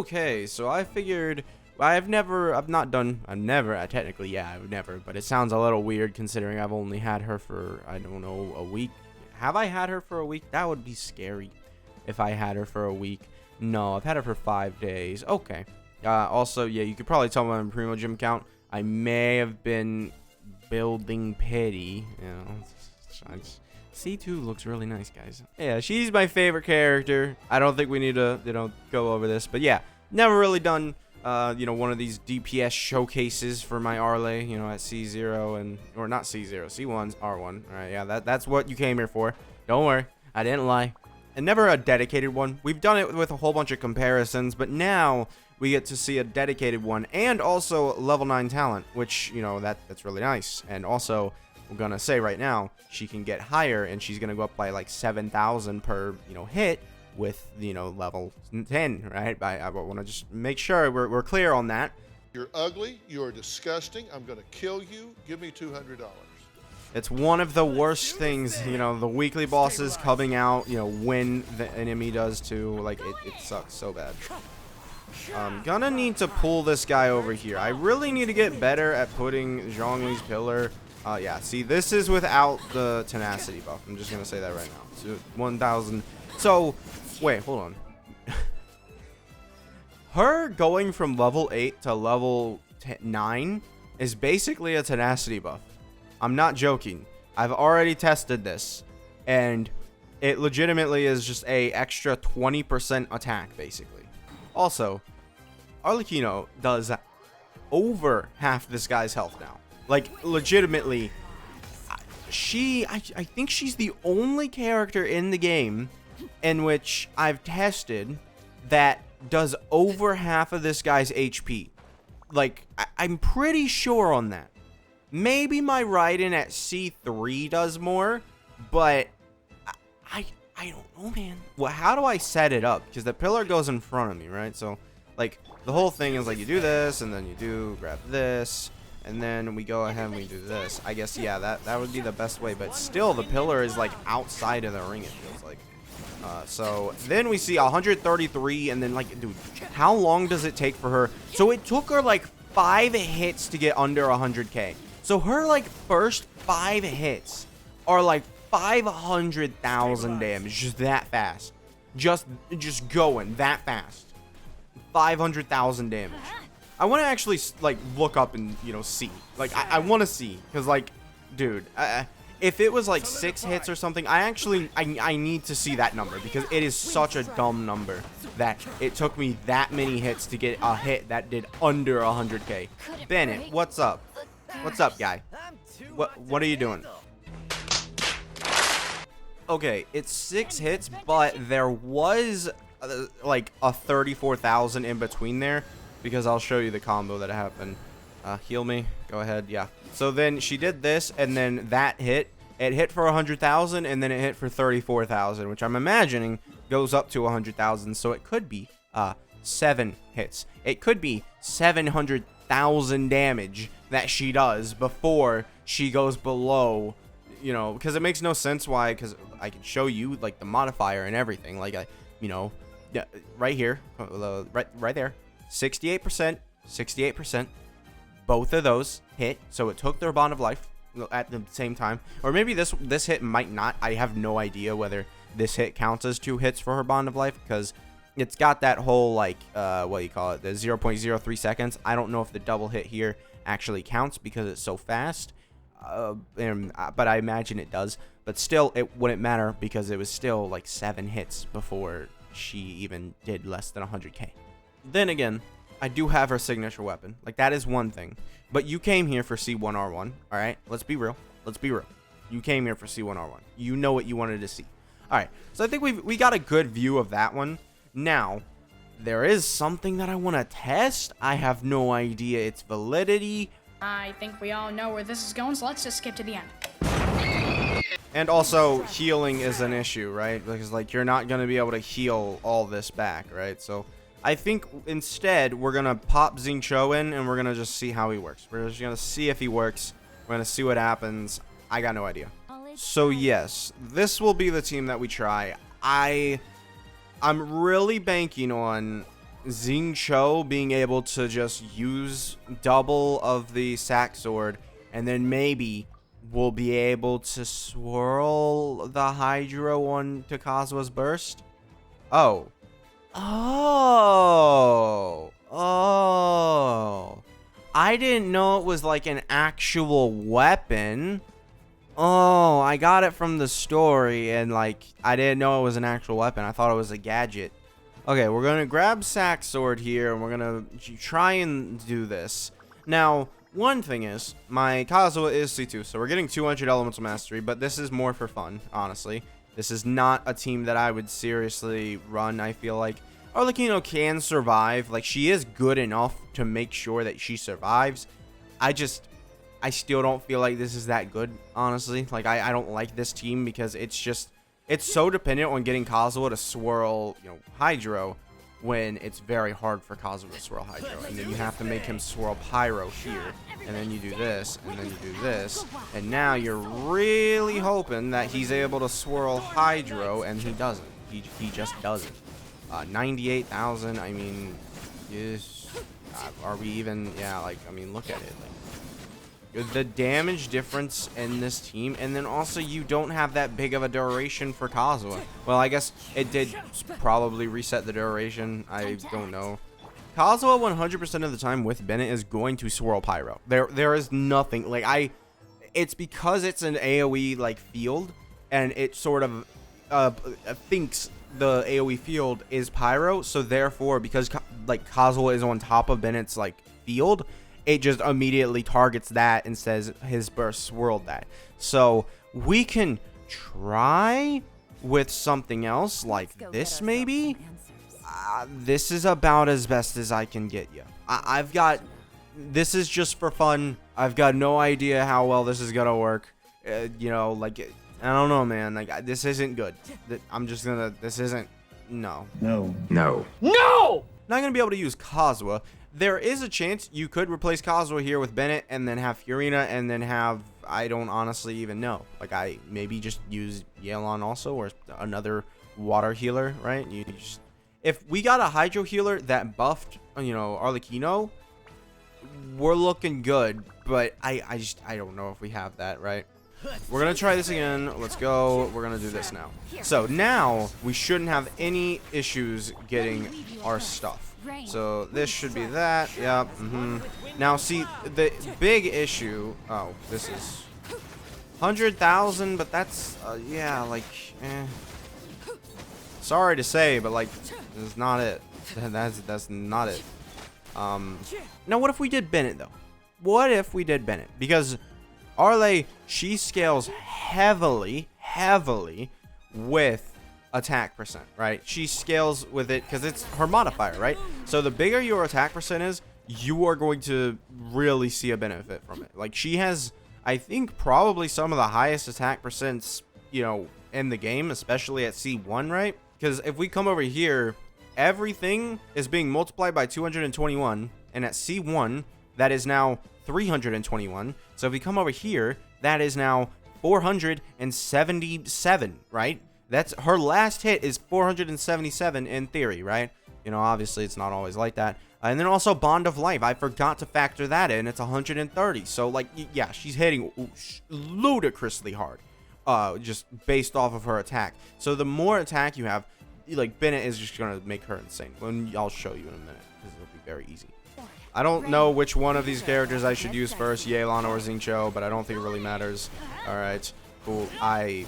Okay, so I figured technically, yeah, I've never, but it sounds a little weird considering I've only had her for, I don't know, a week. Have I had her for a week? That would be scary if I had her for a week. No, I've had her for 5 days. Okay. Also, yeah, you could probably tell my Primo Gym count. I may have been building pity, you know. C2 looks really nice, guys. Yeah, she's my favorite character. I don't think we need to, go over this, but yeah, never really done, one of these DPS showcases for my Arle, at C0 or not C0, C1's R1. All right, yeah, that's what you came here for. Don't worry, I didn't lie. And never a dedicated one. We've done it with a whole bunch of comparisons, but now we get to see a dedicated one and also level 9 talent, which, that's really nice. And also, we're gonna say right now, she can get higher and she's gonna go up by like 7,000 per, hit with, level 10, right? I want to just make sure we're clear on that. You're ugly, you're disgusting, I'm gonna kill you, give me $200. It's one of the worst things, the weekly bosses coming out, when the enemy does too. Like, it sucks so bad. I'm gonna need to pull this guy over here. I really need to get better at putting Zhongli's pillar. Yeah, see, this is without the tenacity buff. I'm just gonna say that right now. So 1,000. So, wait, hold on. Her going from level 8 to level 9 is basically a tenacity buff. I'm not joking. I've already tested this, and it legitimately is just a extra 20% attack, basically. Also, Arlecchino does over half this guy's health now. Like, legitimately, I think she's the only character in the game in which I've tested that does over half of this guy's HP. Like, I'm pretty sure on that. Maybe my Raiden at C3 does more, but I don't know, man. Well, how do I set it up? Because the pillar goes in front of me, right? So, like, the whole thing is, like, you do this, and then you grab this, and then we go ahead and we do this. I guess, yeah, that would be the best way, but still, the pillar is, like, outside of the ring, it feels like. So, then we see 133, and then, like, dude, how long does it take for her? So, it took her, like, 5 hits to get under 100k. So her, like, first 5 hits are, like, 500,000 damage. Just that fast. Just going that fast. 500,000 damage. I want to actually, like, look up and, see. Like, I want to see. Because, like, dude, if it was, like, 6 hits or something, I need to see that number. Because it is such a dumb number that it took me that many hits to get a hit that did under 100k. Bennett, what's up? What's up, guy? What are you doing? Okay, it's 6 hits, but there was like a 34,000 in between there, because I'll show you the combo that happened. Heal me. Go ahead. Yeah. So then she did this, and then that hit. It hit for 100,000, and then it hit for 34,000, which I'm imagining goes up to 100,000. So it could be 7 hits. It could be 700,000 damage that she does before she goes below, because it makes no sense why, because I can show you, like, the modifier and everything, like, yeah, right here, right there, 68%, both of those hit, so it took their bond of life at the same time, or maybe this hit might not. I have no idea whether this hit counts as 2 hits for her bond of life, because it's got that whole, like, what do you call it, the 0.03 seconds. I don't know if the double hit here actually counts because it's so fast, but I imagine it does. But still, it wouldn't matter because it was still like 7 hits before she even did less than 100k. Then again, I do have her signature weapon. Like, that is one thing. But you came here for C1 R1, all right? Let's be real. Let's be real. You came here for C1 R1. You know what you wanted to see. All right. So I think we got a good view of that one. Now, there is something that I want to test. I have no idea its validity. I think we all know where this is going, so let's just skip to the end. And also, healing is an issue, right? Because, like, you're not going to be able to heal all this back, right? So I think instead we're going to pop Xingqiu in, and we're going to just see how he works. We're just going to see if he works. We're going to see what happens. I got no idea. So yes, this will be the team that we try. I'm really banking on Xingqiu being able to just use double of the sack sword, and then maybe we'll be able to swirl the Hydro on to Kazuha's burst. Oh. I didn't know it was like an actual weapon. Oh, I got it from the story, and like I didn't know it was an actual weapon. I thought it was a gadget. Okay, we're gonna grab sack sword here, and we're gonna try and do this. Now, one thing is, my Kazuha is C2, so we're getting 200 elemental mastery, but this is more for fun, honestly. This is not a team that I would seriously run, I feel like. Arlecchino can survive. Like, she is good enough to make sure that she survives. I still don't feel like this is that good, honestly. Like, I don't like this team because it's so dependent on getting Kazuha to swirl, Hydro, when it's very hard for Kazuha to swirl Hydro. And then you have to make him swirl Pyro here. And then you do this, and then you do this. And now you're really hoping that he's able to swirl Hydro, and he doesn't. He just doesn't. 98,000, I mean, are we even, yeah, like, I mean, look at it. Like, the damage difference in this team, and then also you don't have that big of a duration for Kazuha. Well, I guess it did probably reset the duration. I don't know. Kazuha 100% of the time with Bennett is going to swirl Pyro. There is nothing like it's because it's an AoE like field, and it sort of thinks the AoE field is Pyro, so therefore because like Kazuha is on top of Bennett's like field, it just immediately targets that and says his burst swirled that. So we can try with something else like this maybe. This is about as best as I can get you. This is just for fun. I've got no idea how well this is gonna work. Like, I don't know, man. Like, this isn't good. This isn't, no. No. Not gonna be able to use Kazuha. There is a chance you could replace Kazuha here with Bennett and then have Fiorina and then have, I don't honestly even know. Like, I maybe just use Yelan also, or another water healer, right? If we got a Hydro healer that buffed, Arlecchino, we're looking good, but I don't know if we have that, right? We're gonna try this again. Let's go. We're gonna do this now. So now we shouldn't have any issues getting our stuff. So this should be that. Yep. Now see, the big issue. Oh, this is 100,000, but that's yeah, like, sorry to say, but like, that's not it. That's not it. Now what if we did Bennett though? What if we did Bennett? Because Arle, she scales heavily with attack percent, right? She scales with it because it's her modifier, right? So the bigger your attack percent is, you are going to really see a benefit from it. Like, she has, I think, probably some of the highest attack percents, in the game, especially at C1, right? Because if we come over here, everything is being multiplied by 221, and at C1, that is now 321. So if we come over here, that is now 477, right? That's her last hit is 477 in theory, right? Obviously it's not always like that. And then also Bond of Life, I forgot to factor that in. It's 130. So like, yeah, she's hitting ludicrously hard, just based off of her attack. So the more attack you have, like, Bennett is just gonna make her insane. I'll show you in a minute because it'll be very easy. I don't know which one of these characters I should use first, Yelan or Xingqiu, but I don't think it really matters. All right, cool. I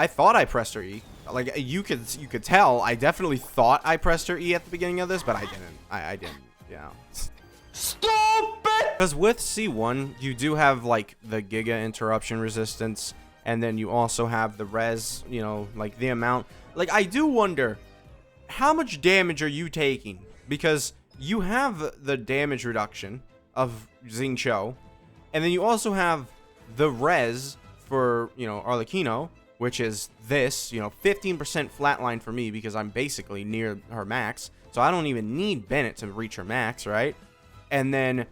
thought I pressed her E. Like, you could tell. I definitely thought I pressed her E at the beginning of this, but I didn't. I didn't. Yeah. Stupid. Because with C1, you do have like the Giga interruption resistance, and then you also have the res. Like the amount. Like, I do wonder, how much damage are you taking? Because you have the damage reduction of Xingqiu, and then you also have the res for, Arlecchino, which is this, 15% flatline for me because I'm basically near her max. So I don't even need Bennett to reach her max, right? And then,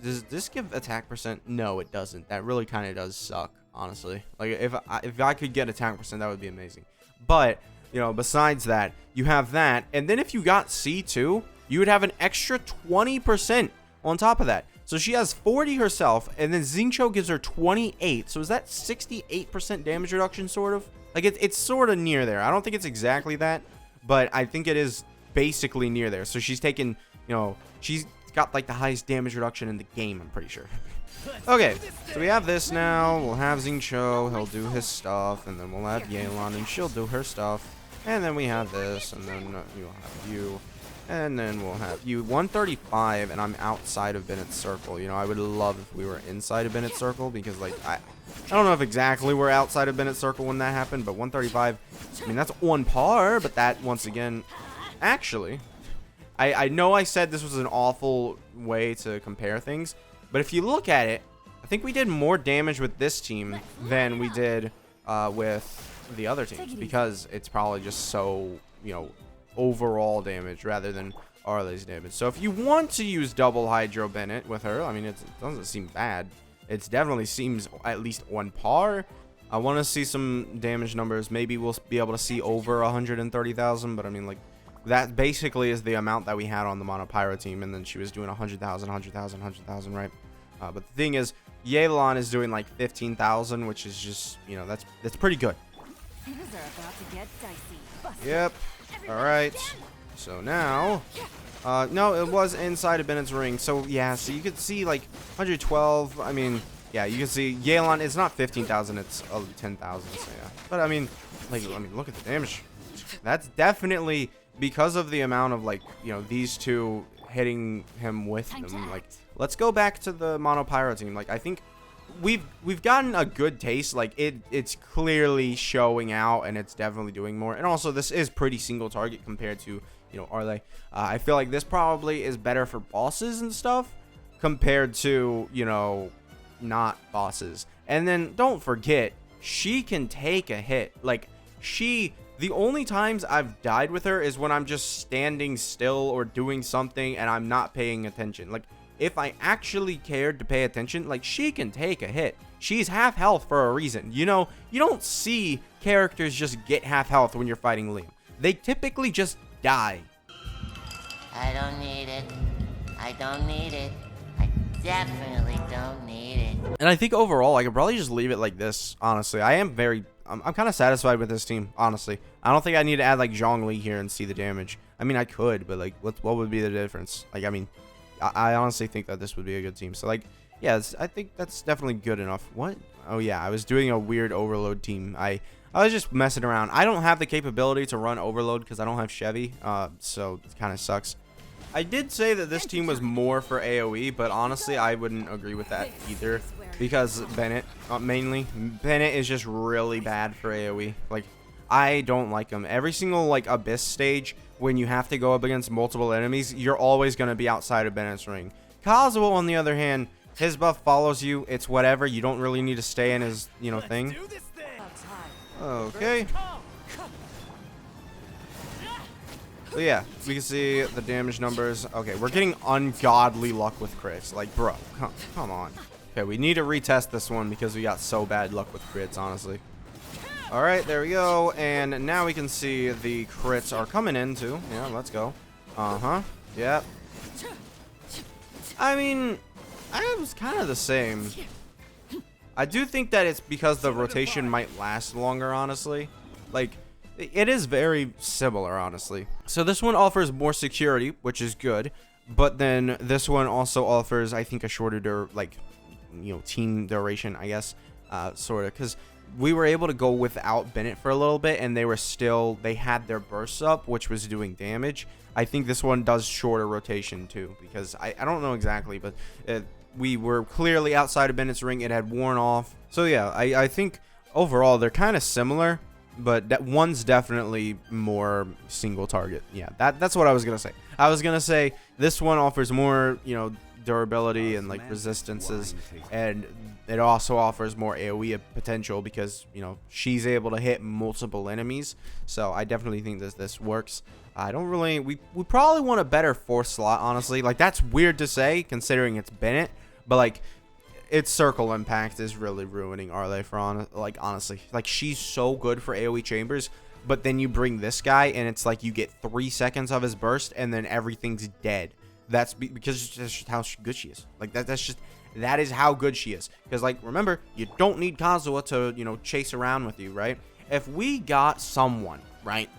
does this give attack percent? No, it doesn't. That really kind of does suck, honestly. Like, if I could get attack percent, that would be amazing. But you know, besides that, you have that. And then if you got C2, you would have an extra 20% on top of that. So she has 40 herself, and then Xingqiu gives her 28. So is that 68% damage reduction, sort of? Like, it's sort of near there. I don't think it's exactly that, but I think it is basically near there. So she's taken, you know, she's got, like, the highest damage reduction in the game, I'm pretty sure. Okay, so we have this now. We'll have Xingqiu. He'll do his stuff, and then we'll have Yelan, and she'll do her stuff. And then we have this, and then you'll have you. And then we'll have you 135, and I'm outside of Bennett's circle. You know, I would love if we were inside of Bennett's circle, because, like, I don't know if exactly we're outside of Bennett's circle when that happened, but 135, I mean, that's on par, but that, once again, actually, I know I said this was an awful way to compare things, but if you look at it, I think we did more damage with this team than we did with the other teams, because it's probably just so, you know, overall damage rather than Arle's damage. So if you want to use double Hydro Bennett with her, I mean, it doesn't seem bad. It definitely seems at least on par. I want to see some damage numbers. Maybe we'll be able to see over 130,000, but I mean, like, that basically is the amount that we had on the Monopyro team, and then she was doing 100,000, 100,000, 100,000, right? But the thing is, Yelan is doing like 15,000, which is just, you know, that's pretty good. Yep. All right. So now, no, it was inside of Bennett's ring. So yeah, so you could see like 112. I mean, yeah, you can see Yelan. It's not 15,000. It's 10,000. So yeah. But I mean, like, I mean, look at the damage. That's definitely because of the amount of, like, you know, these two hitting him with them. Like, let's go back to the Monopyro team. Like, I think we've gotten a good taste. Like, it's clearly showing out, and it's definitely doing more. And also, this is pretty single target compared to, you know, Arle. I feel like this probably is better for bosses and stuff compared to, you know, not bosses. And then don't forget, she can take a hit. Like, the only times I've died with her is when I'm just standing still or doing something and I'm not paying attention. Like, if I actually cared to pay attention, like, she can take a hit. She's half health for a reason. You know, you don't see characters just get half health when you're fighting Liam. They typically just die. I don't need it. I don't need it. I definitely don't need it. And I think overall, I could probably just leave it like this, honestly. I'm kind of satisfied with this team, honestly. I don't think I need to add, like, Zhongli here and see the damage. I mean, I could, but, like, what would be the difference? Like, I mean, I honestly think that this would be a good team. So, like, yeah, I think that's definitely good enough. What? Oh, yeah, I was doing a weird overload team. I was just messing around. I don't have the capability to run overload because I don't have Chevy, so it kind of sucks. I did say that this team was more for AoE, but honestly, I wouldn't agree with that either, because Bennett, mainly, Bennett is just really bad for AoE. Like, I don't like him. Every single, like, Abyss stage, when you have to go up against multiple enemies, you're always going to be outside of Bennett's ring. Kazuha, on the other hand, his buff follows you. It's whatever. You don't really need to stay in his, you know, thing. Okay. So yeah, we can see the damage numbers. Okay, we're getting ungodly luck with crits. Like, bro, come on. Okay, we need to retest this one because we got so bad luck with crits, honestly. All right, there we go. And now we can see the crits are coming in too. Yeah, let's go. Uh-huh. Yep. I mean, I was kind of the same. I do think that it's because the rotation might last longer, honestly. Like, it is very similar, honestly. So this one offers more security, which is good. But then this one also offers, I think, a shorter, team duration, I guess, sort of. Because we were able to go without Bennett for a little bit, and they had their bursts up, which was doing damage. I think this one does shorter rotation, too. Because I don't know exactly, but we were clearly outside of Bennett's ring. It had worn off. So yeah, I think overall they're kind of similar. But that one's definitely more single target. Yeah, that's what I was gonna say. I was gonna say this one offers more, durability and, like, resistances, and it also offers more AoE potential because, she's able to hit multiple enemies. So I definitely think this works. I don't really. We probably want a better 4th slot, honestly. Like, that's weird to say considering it's Bennett, but, like, its circle impact is really ruining Arle for honestly. Like, she's so good for AoE chambers, But then you bring this guy, and it's like you get 3 seconds of his burst, and then everything's dead. That's because that's just how good she is. Like, that is how good she is. Because, like, remember, you don't need Kazuha to, you know, chase around with you, right? If we got someone, right?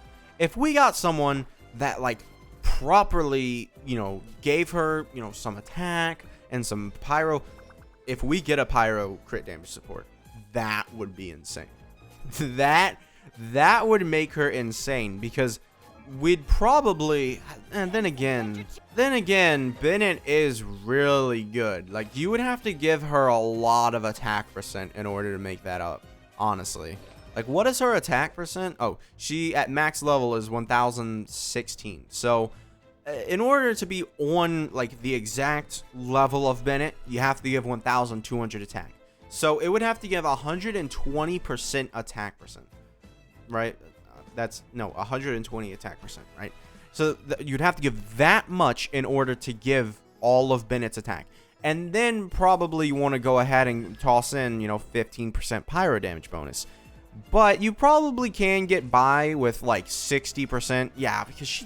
If we got someone that, like, properly, you know, gave her, you know, some attack and some pyro. If we get a pyro crit damage support, that would be insane. That would make her insane, because we'd probably, and then again, Bennett is really good. Like, you would have to give her a lot of attack percent in order to make that up, honestly. Like, what is her attack percent? Oh, she at max level is 1016. So, in order to be on, like, the exact level of Bennett, you have to give 1200 attack. So, it would have to give 120% attack percent, right? That's, no, 120 attack percent, right? So, you'd have to give that much in order to give all of Bennett's attack. And then probably want to go ahead and toss in, you know, 15% pyro damage bonus. But you probably can get by with like 60%. Yeah, because she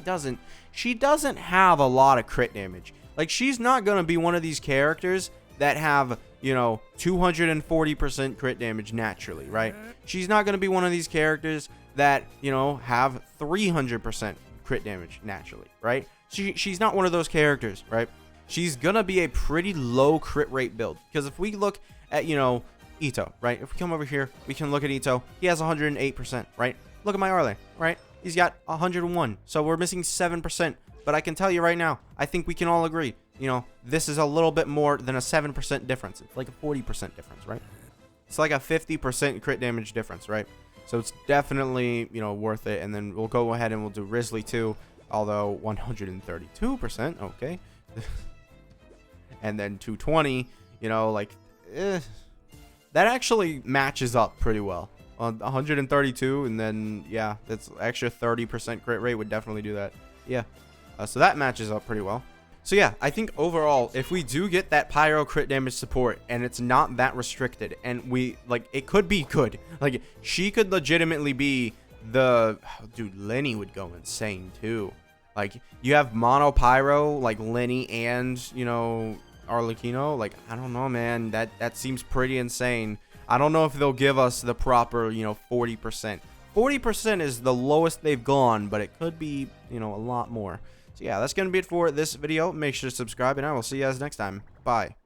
doesn't have a lot of crit damage. Like, she's not going to be one of these characters that have, you know, 240% crit damage naturally, right? She's not going to be one of these characters that, you know, have 300% crit damage naturally, right? She's not one of those characters, right? She's going to be a pretty low crit rate build. Because if we look at, you know, Ito, right? If we come over here, we can look at Ito. He has 108%, right? Look at my Arle, right? He's got 101. So we're missing 7%. But I can tell you right now, I think we can all agree, you know, this is a little bit more than a 7% difference. It's like a 40% difference, right? It's like a 50% crit damage difference, right? So it's definitely, you know, worth it. And then we'll go ahead and we'll do Risley too, although 132%, okay. And then 220, you know, like, that actually matches up pretty well. 132, and then, yeah, that's extra 30% crit rate would definitely do that. Yeah, so that matches up pretty well. So yeah, I think overall, if we do get that pyro crit damage support, and it's not that restricted, and we, like, it could be good. Like, she could legitimately be the, dude, Lyney would go insane too. Like, you have Monopyro, like Lyney and, you know, Arlecchino. Like, I don't know, man. That seems pretty insane. I don't know if they'll give us the proper, you know, 40%. 40% is the lowest they've gone, but it could be, you know, a lot more. So yeah, that's gonna be it for this video. Make sure to subscribe, and I will see you guys next time. Bye.